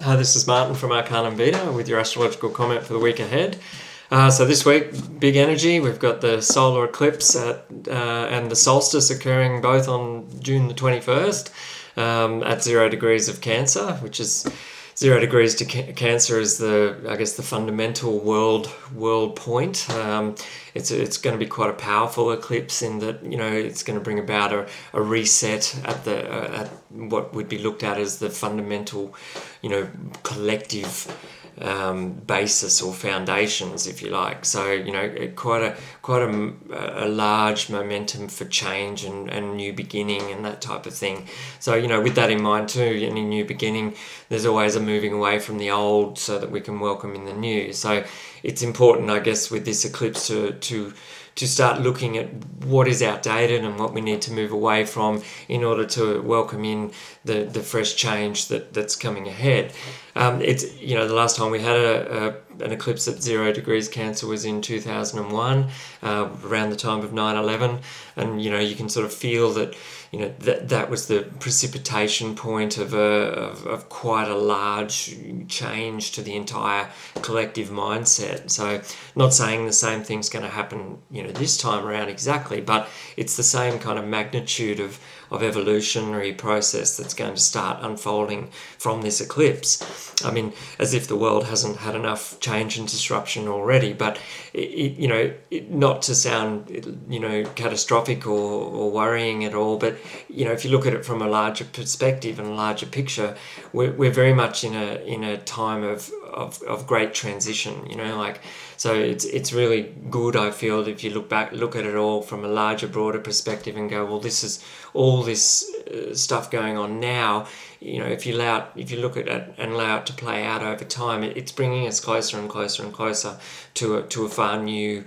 Hi, this is Martin from Arcanum Vita with your astrological comment for the week ahead. So this week, big energy. We've got the solar eclipse and the solstice occurring both on June the 21st at 0 degrees of Cancer, which is 0 degrees to Cancer is the fundamental world point. It's going to be quite a powerful eclipse in that it's going to bring about a reset at what would be looked at as the fundamental collective basis or foundations, if you like. So quite a large momentum for change and new beginning and that type of thing. So with that in mind too, any new beginning, there's always a moving away from the old so that we can welcome in the new. So it's important, I guess, with this eclipse to start looking at what is outdated and what we need to move away from in order to welcome in the fresh change that's coming ahead. It's the last time we had an eclipse at 0 degrees Cancer was in 2001, around the time of 9/11, and you can sort of feel that that was the precipitation point of quite a large change to the entire collective mindset. So not saying the same thing's going to happen this time around exactly, but it's the same kind of magnitude of evolutionary process that's going to start unfolding from this eclipse. I mean, as if the world hasn't had enough change and disruption already, but not to sound catastrophic or worrying at all, but if you look at it from a larger perspective and a larger picture, we're very much in a time of great transition. So it's really good, I feel, if you look at it all from a larger, broader perspective and go, well, this is all this stuff going on now. If you look at it and allow it to play out over time, it's bringing us closer and closer and closer to a far new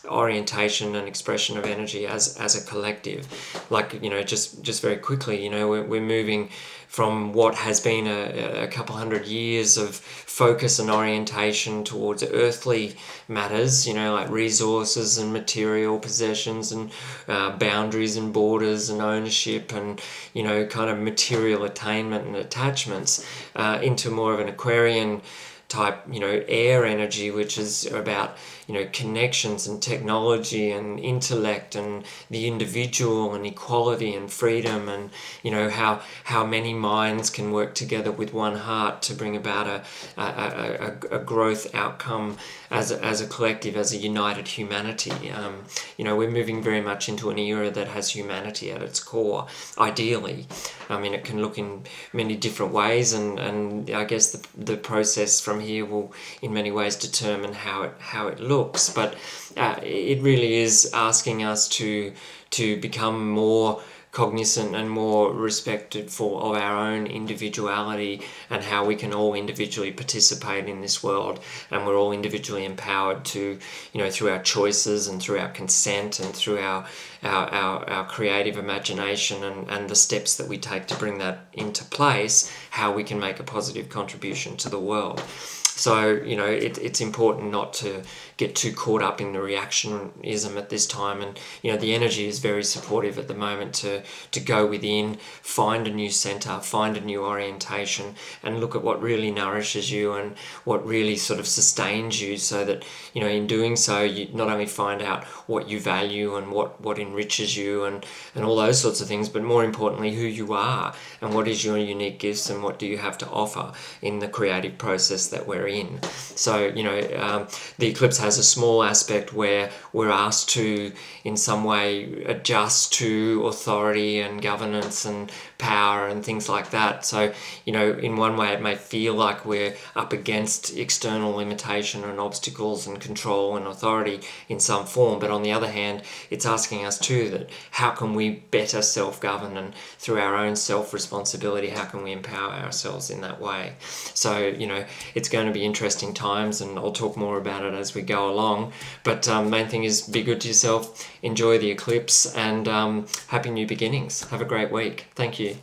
orientation and expression of energy as a collective. Just very quickly, we're moving from what has been a couple hundred years of focus and orientation towards earthly matters, like resources and material possessions and boundaries and borders and ownership and kind of material attainment and attachments, into more of an Aquarian type air energy, which is about connections and technology and intellect and the individual and equality and freedom and how many minds can work together with one heart to bring about a growth outcome as a collective, as a united humanity. We're moving very much into an era that has humanity at its core, ideally. I mean, it can look in many different ways, and I guess the process from here will in many ways determine how it looks, but it really is asking us to become more cognizant and more respectful of our own individuality and how we can all individually participate in this world, and we're all individually empowered to through our choices and through our consent and through our creative imagination and the steps that we take to bring that into place, how we can make a positive contribution to the world. So, it's important not to get too caught up in the reactionism at this time. And, the energy is very supportive at the moment to go within, find a new center, find a new orientation, and look at what really nourishes you and what really sort of sustains you, so that, in doing so, you not only find out what you value and what enriches you and all those sorts of things, but more importantly, who you are and what is your unique gifts and what do you have to offer in the creative process that we're in. So the eclipse has a small aspect where we're asked to in some way adjust to authority and governance and power and things like that. So in one way it may feel like we're up against external limitation and obstacles and control and authority in some form, but on the other hand it's asking us too that how can we better self-govern, and through our own self-responsibility how can we empower ourselves in that way. So it's going to be interesting times, and I'll talk more about it as we go along, but main thing is be good to yourself, enjoy the eclipse, and happy new beginnings. Have a great week. Thank you.